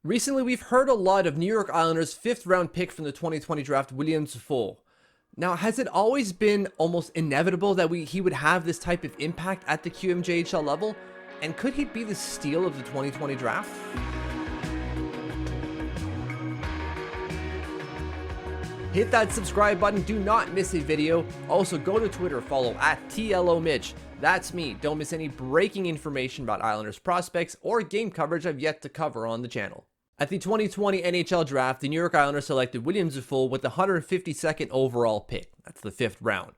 Recently, we've heard a lot of New York Islanders' 5th round pick from the 2020 draft, William Dufour. Now, has it always been almost inevitable that he would have this type of impact at the QMJHL level? And could he be the steal of the 2020 draft? Hit that subscribe button, do not miss a video. Also, go to Twitter, follow @TLOMitch. That's me. Don't miss any breaking information about Islanders prospects or game coverage I've yet to cover on the channel. At the 2020 NHL Draft, the New York Islanders selected William Dufour with the 152nd overall pick. That's the 5th round.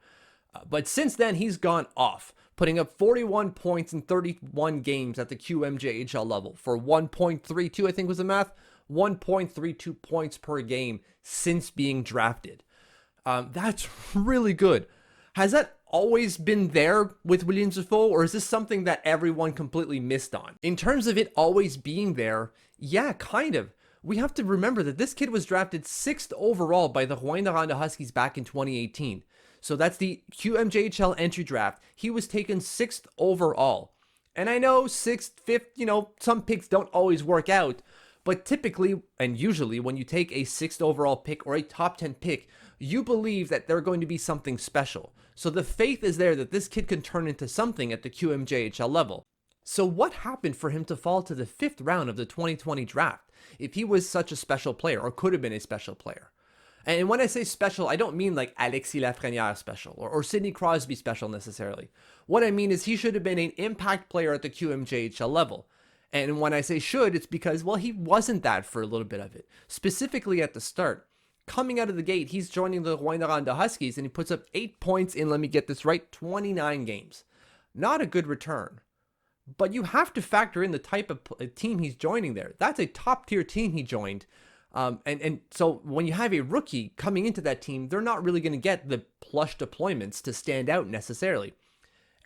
But since then, he's gone off, putting up 41 points in 31 games at the QMJHL level for 1.32, I think was the math, 1.32 points per game since being drafted. That's really good. Has that always been there with William Dufour, or is this something that everyone completely missed on? In terms of it always being there, yeah, kind of. We have to remember that this kid was drafted 6th overall by the Rouyn-Noranda Huskies back in 2018. So that's the QMJHL entry draft. He was taken 6th overall. And I know 6th, 5th, some picks don't always work out. But typically, and usually, when you take a 6th overall pick or a top 10 pick, you believe that they're going to be something special. So the faith is there that this kid can turn into something at the QMJHL level. So what happened for him to fall to the 5th round of the 2020 draft if he was such a special player, or could have been a special player? And when I say special, I don't mean like Alexis Lafrenière special or Sidney Crosby special necessarily. What I mean is he should have been an impact player at the QMJHL level. And when I say should, it's because, well, he wasn't that for a little bit of it. Specifically at the start. Coming out of the gate, he's joining the Rouyn-Noranda Huskies, and he puts up 8 points in, let me get this right, 29 games. Not a good return. But you have to factor in the type of team he's joining there. That's a top-tier team he joined. And so when you have a rookie coming into that team, they're not really going to get the plush deployments to stand out necessarily.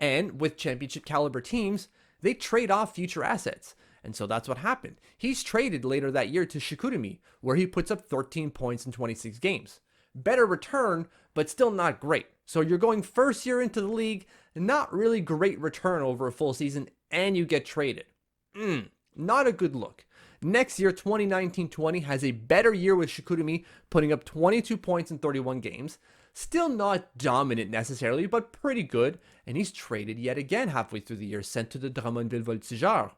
And with championship caliber teams, they trade off future assets. And so that's what happened. He's traded later that year to Chicoutimi, where he puts up 13 points in 26 games. Better return, but still not great. So you're going first year into the league, not really great return over a full season, and you get traded. Not a good look. Next year, 2019-20, has a better year with Chicoutimi, putting up 22 points in 31 games. Still not dominant necessarily, but pretty good. And he's traded yet again halfway through the year, sent to the Drummondville Voltigeurs.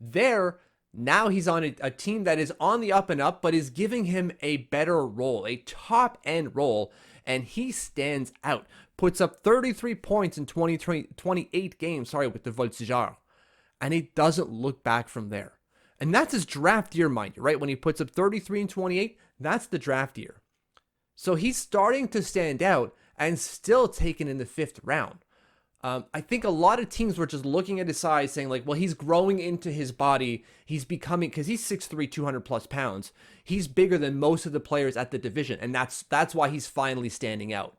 There, now he's on a team that is on the up and up, but is giving him a better role, a top-end role, and he stands out. Puts up 33 points in 28 games, with the Voltigeurs. And he doesn't look back from there. And that's his draft year, mind you, right? When he puts up 33 and 28, that's the draft year. So he's starting to stand out and still taken in the 5th round. I think a lot of teams were just looking at his size saying like, well, he's growing into his body. He's becoming, because he's 6'3", 200 plus pounds. He's bigger than most of the players at the division. And that's why he's finally standing out.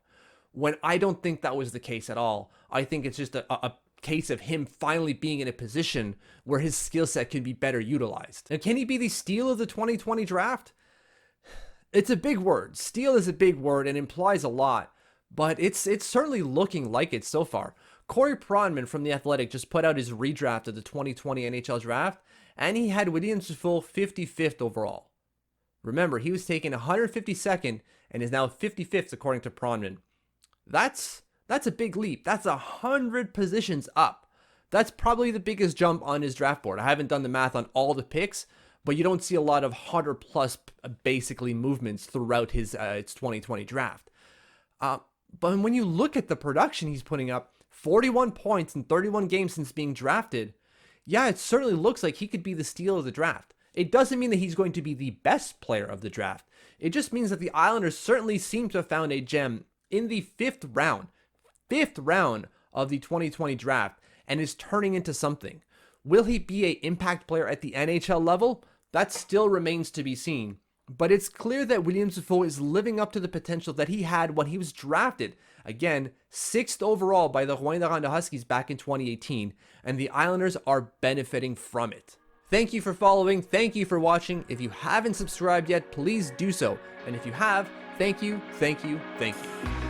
When I don't think that was the case at all. I think it's just a case of him finally being in a position where his skill set can be better utilized. And can he be the steal of the 2020 draft? It's a big word. Steal is a big word and implies a lot, but it's certainly looking like it so far. Corey Pronman from The Athletic just put out his redraft of the 2020 NHL Draft, and he had William Dufour 55th overall. Remember, he was taken 152nd and is now 55th according to Pronman. That's a big leap. That's 100 positions up. That's probably the biggest jump on his draft board. I haven't done the math on all the picks, but you don't see a lot of 100 plus basically movements throughout his 2020 draft. But when you look at the production he's putting up, 41 points in 31 games since being drafted, yeah, it certainly looks like he could be the steal of the draft. It doesn't mean that he's going to be the best player of the draft. It just means that the Islanders certainly seem to have found a gem in the 5th round of the 2020 draft, and is turning into something. Will he be an impact player at the NHL level? That still remains to be seen. But it's clear that William Dufour is living up to the potential that he had when he was drafted. Again, 6th overall by the Rouyn-Noranda Huskies back in 2018, and the Islanders are benefiting from it. Thank you for following. Thank you for watching. If you haven't subscribed yet, please do so. And if you have, thank you, thank you, thank you.